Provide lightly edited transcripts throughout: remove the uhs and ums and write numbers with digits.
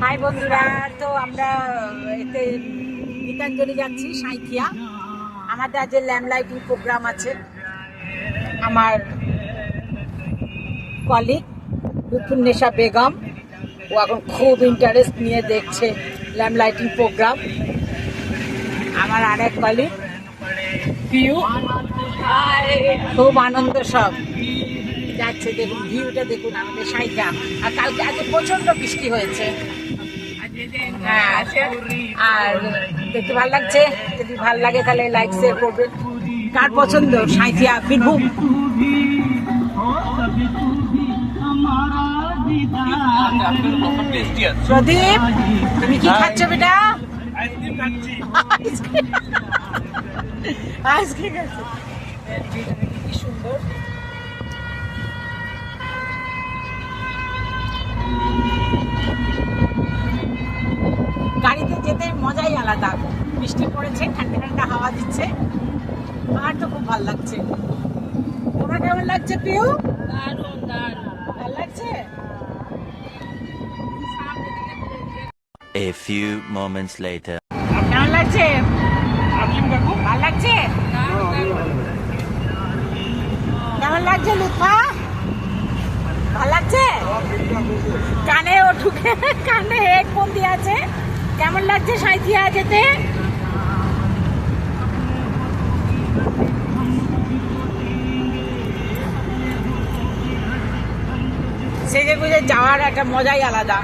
High বন্ধুরা, তো আমরা এতে গীতাঞ্জলি যাচ্ছি সাঁইথিয়া। আমাদের আজ ল্যাম্প লাইটিং প্রোগ্রাম আছে। আমার কলিগ লুৎফুন্নেসা বেগম, ও এখন খুব ইন্টারেস্ট নিয়ে দেখছে ল্যাম্প লাইটিং প্রোগ্রাম। আমার আরেক কলিগ পিউ, খুব আনন্দ সব যাচ্ছে। দেখুন ভিউটা, দেখুন আমাদের সাঁইথিয়া। আর কালকে আজকে প্রচন্ড বৃষ্টি হয়েছে। হ্যাঁ, আর দেখতে ভালো লাগছে। যদি ভালো লাগে তাহলে লাইক শেয়ার করবেন। কার পছন্দ সাঁইথিয়া বীরভূম? প্রদীপ, তুমি কি খাচ্ছ বেটা? আইসক্রিম খাচ্ছ। কি সুন্দর। গাড়িতে যেতে মজাই আলাদা। বৃষ্টি পড়েছে, ঠান্ডা ঠান্ডা হাওয়া দিচ্ছে, আর তো খুব ভালো লাগছে। তোমার কেমন লাগছে পিউ? দারুণ দারুণ ভালো লাগছে। A few moments later. কেমন লাগছে? ভালো লাগছে? কেমন লাগছে লুৎফা? ভালো লাগছে? কানে ও ঢুকে, কানে হেডফোন দিয়ে আছে। কেমন লাগছে সাঁইথিয়া যেতে? সেজে গুজে যাওয়ার একটা মজাই আলাদা।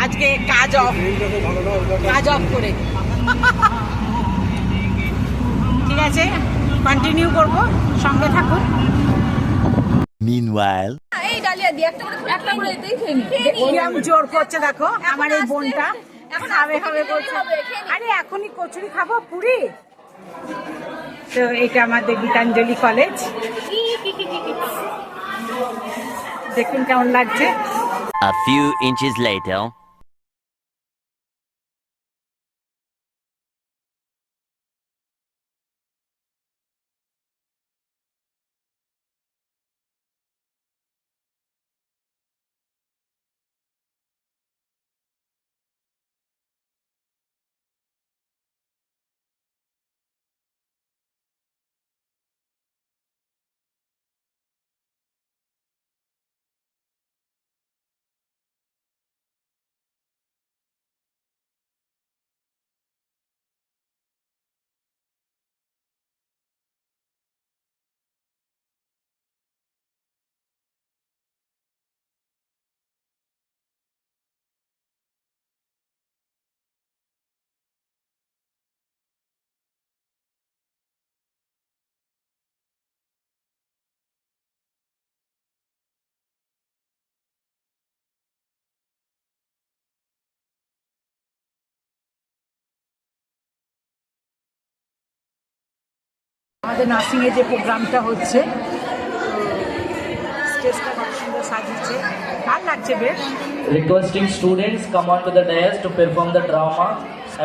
আজকে কাজ অফ করে, ঠিক আছে, কন্টিনিউ করব, সঙ্গে থাকুন। Meanwhile, জোর করছে, দেখো আমার এই বোনটা খাবে খাবে বলছে। আরে এখনই কচুরি খাবো, পুরি। তো এটা আমাদের গীতাঞ্জলি কলেজ। দেখুন কেমন লাগছে। a few inches later. আমাদের নার্সিং এর যে প্রোগ্রামটা হচ্ছে, স্টেজটা কত সুন্দর সাজিয়েছে, ভালো লাগছে বেশ। Requesting students come on to the dais to perform the drama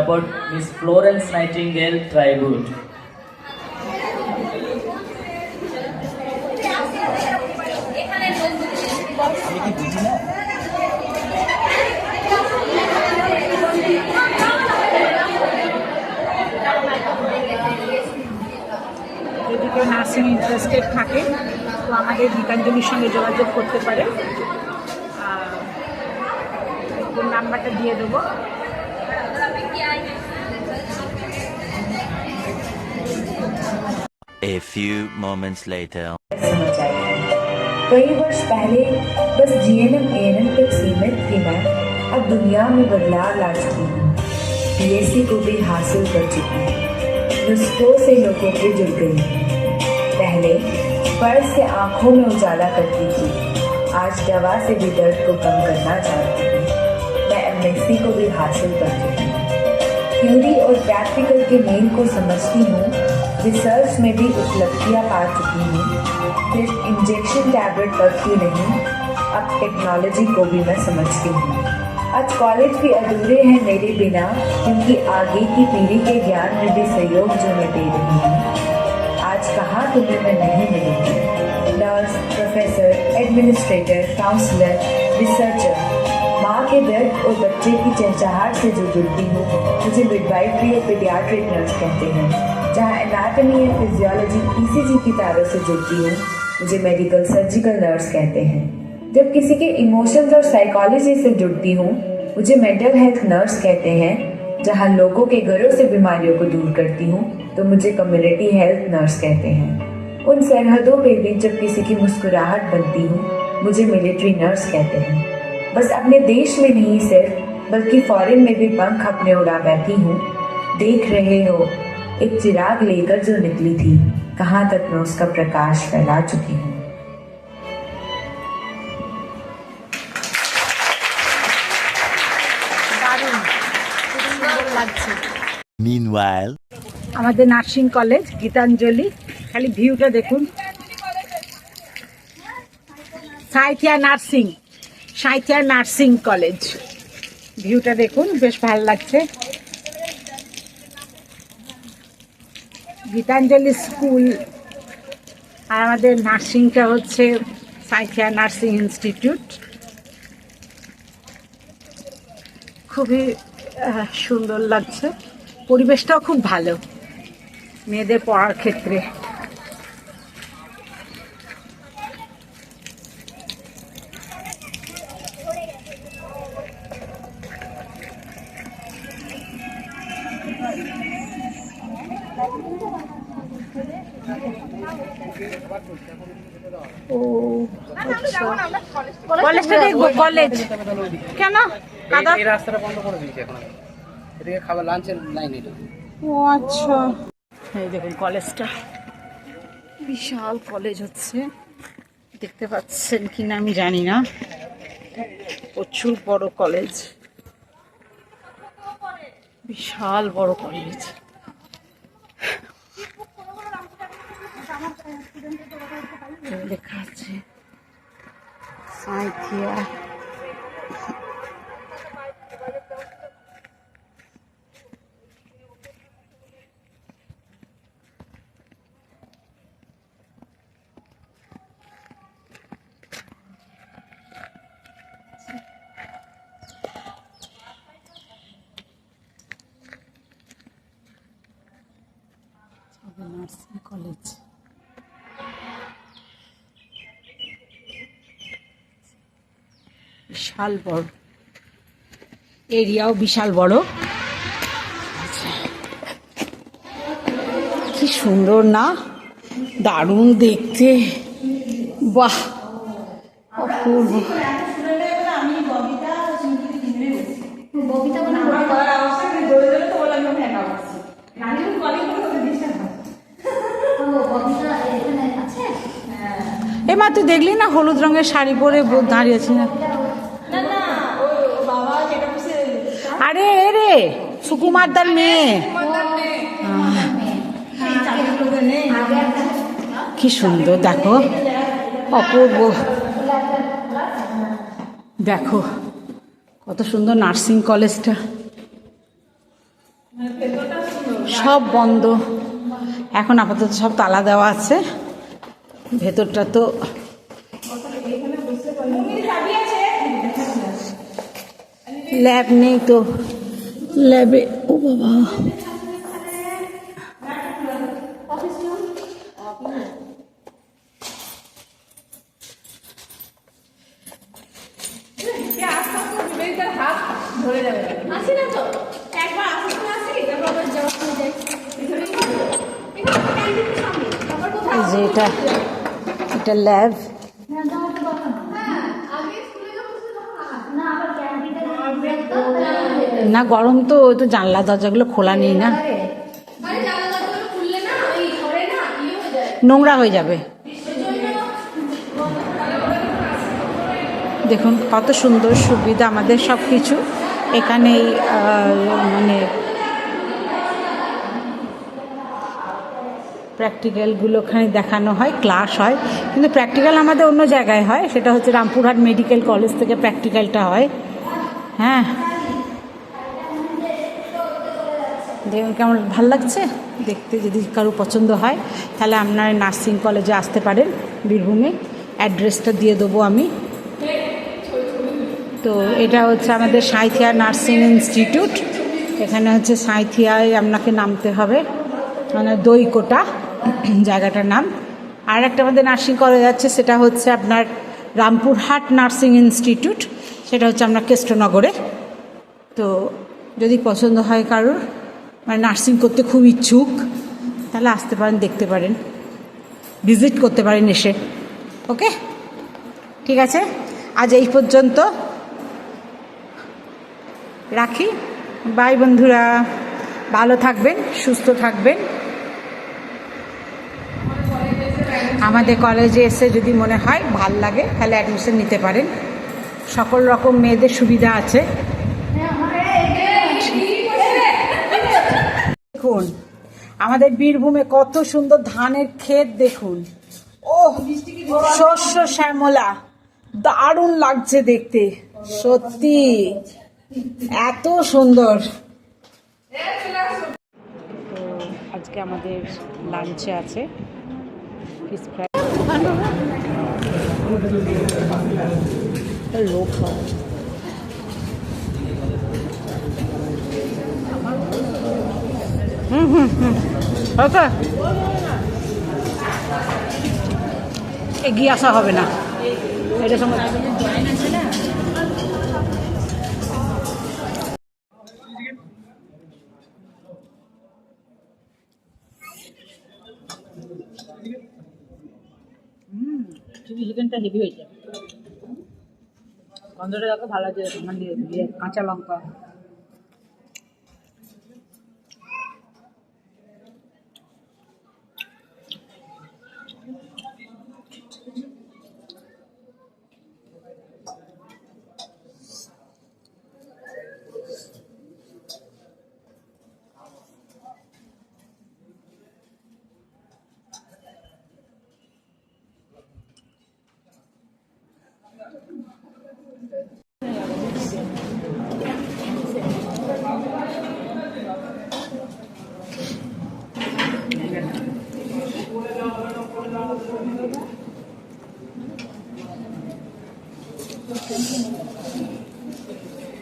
about Miss Florence Nightingale tribute. যদি কেউ নার্সিং ইন্টারেস্টেড থাকে তো আমাদের গীতাঞ্জলির সঙ্গে যোগাযোগ করতে পারে। ফোন নাম্বারটা দিয়ে দেবো। A few moments later. कई वर्ष पहले बस जीएनएम एएनएम तक सीमित थी मैं, अब दुनिया में बदलाव ला चुकी हूँ। बीएससी को भी हासिल कर चुकी हूँ, नुस्खों से लोगों के जुड़ गई हूँ। पहले फर्ज से आंखों में उजाला करती थी, आज दवा से भी दर्द को कम करना चाहती हूँ। मैं एमएससी को भी हासिल कर चुकी हूँ, थ्योरी और प्रैक्टिकल के मेल को समझती हूँ, रिसर्च में भी उपलब्धियाँ पा चुकी हूँ। सिर्फ इंजेक्शन टैबलेट तक ही नहीं, अब टेक्नोलॉजी को भी मैं समझती हूँ। आज कॉलेज भी अधूरे हैं मेरे बिना, क्योंकि आगे की पीढ़ी के ज्ञान में भी सहयोग जो मैं दे रही हूँ। आज कहाँ तुम्हें मैं नहीं मिलूंगी। Nurse, professor, administrator, counsellor, researcher, माँ के दर्द और बच्चे की चहचहाहट से जो जुड़ती हूँ मुझे मिडवाइफरी और पीडियाट्रिक नर्स कहते हैं। जहाँ एनाटमी एंड फिजियोलॉजी ईसीजी की तारों से जुड़ती हूँ मुझे मेडिकल सर्जिकल नर्स कहते हैं। जब किसी के इमोशंस और साइकोलॉजी से जुड़ती हूँ मुझे मेंटल हेल्थ नर्स कहते हैं। जहाँ लोगों के घरों से बीमारियों को दूर करती हूँ तो मुझे कम्युनिटी हेल्थ नर्स कहते हैं। उन सरहदों पे भी जब किसी की मुस्कुराहट बनती हूँ मुझे मिलिट्री नर्स कहते हैं। बस अपने देश में नहीं सिर्फ बल्कि फॉरेन में भी पंख अपने उड़ा बैठी हूँ। देख रहे हो एक चिराग लेकर जो निकली थी, कहाँ तक मैं उसका प्रकाश फैला चुकी हूँ। Meanwhile, আমাদের নার্সিং কলেজ গীতাঞ্জলি, খালি ভিউটা দেখুন। সাঁইথিয়া নার্সিং কলেজ, ভিউটা দেখুন, বেশ ভালো লাগছে। গীতাঞ্জলি স্কুল আর আমাদের নার্সিংটা হচ্ছে সাঁইথিয়া নার্সিং ইনস্টিটিউট। খুবই সুন্দর লাগছে, পরিবেশটাও খুব ভালো মেয়েদের পড়ার ক্ষেত্রে। ও আচ্ছা, কলেজটা দেখবো। কলেজ কেন কাদা? এই রাস্তাটা বন্ধ করে দিয়েছে এখন, এদিকে খাবার লাঞ্চের লাইন এটা। ও আচ্ছা, এই দেখুন কলেজটা, বিশাল কলেজ হচ্ছে, দেখতে পাচ্ছেন কিনা আমি জানি না, প্রচুর বড় কলেজ, বিশাল বড় কলেজ। লেখা আছে সাঁইথিয়া। নার্সিং কলেজ, বিশাল বড় এরিয়াও, বিশাল বড়। কি সুন্দর না, দারুণ দেখতে, বাহ অপূর্ব। এমা তুই দেখলি না হলুদ রঙের শাড়ি পরে দাঁড়িয়েছি না? আরে রে সুকুমারদার মেয়ে, কি সুন্দর দেখো, অপূর্ব। দেখো কত সুন্দর নার্সিং কলেজটা, সব বন্ধ এখন, আপাতত সব তালা দেওয়া আছে। ভেতরটা তো ল্যাব নেই তো, ল্যাবে ও বাবা, যে এটা ল্যাব, না গরম তো, ওই তো জানলা দরজাগুলো খোলা নেই না, নোংরা হয়ে যাবে। দেখুন কত সুন্দর সুবিধা আমাদের সব কিছু এখানেই, মানে প্র্যাকটিক্যালগুলো ওখানে দেখানো হয়, ক্লাস হয়, কিন্তু প্র্যাকটিক্যাল আমাদের অন্য জায়গায় হয়, সেটা হচ্ছে রামপুরহাট মেডিকেল কলেজ থেকে প্র্যাকটিক্যালটা হয়। হ্যাঁ দেখুন কেমন ভাল লাগছে দেখতে। যদি কারো পছন্দ হয় তাহলে আপনার নার্সিং কলেজে আসতে পারেন বীরভূমে। অ্যাড্রেসটা দিয়ে দেবো আমি। তো এটা হচ্ছে আমাদের সাঁইথিয়া নার্সিং ইনস্টিটিউট। এখানে হচ্ছে সাঁইথিয়ায় আপনাকে নামতে হবে, মানে দইকোটা জায়গাটার নাম। আর একটা আমাদের নার্সিং কলেজ আছে, সেটা হচ্ছে আপনার রামপুরহাট নার্সিং ইনস্টিটিউট, সেটা হচ্ছে আপনার কেষ্টনগরে। তো যদি পছন্দ হয় কারোর, মানে নার্সিং করতে খুব ইচ্ছুক, তাহলে আসতে পারেন, দেখতে পারেন, ভিজিট করতে পারেন এসে। ওকে, ঠিক আছে, আজ এই পর্যন্ত রাখি। বাই বন্ধুরা, ভালো থাকবেন, সুস্থ থাকবেন। আমাদের কলেজে এসে যদি মনে হয় ভাল লাগে তাহলে অ্যাডমিশন নিতে পারেন। সকল রকম মেয়েদের সুবিধা আছে। দেখুন আমাদের বীরভূমে কত সুন্দর ধানের ক্ষেত, দেখুন। ও শস্য শ্যামলা, দারুণ লাগছে দেখতে, সত্যি এত সুন্দর। তো আজকে আমাদের লাঞ্চে আছে ফিশ ফ্রাই। লোক ওকে, এগিয়ে আসা হবে না, এটা সময় চিলি চিকেনটা হেভি হয়েছে, গন্ধটা দেখো ভালো আছে, মানে কাঁচা লঙ্কা।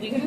এখানে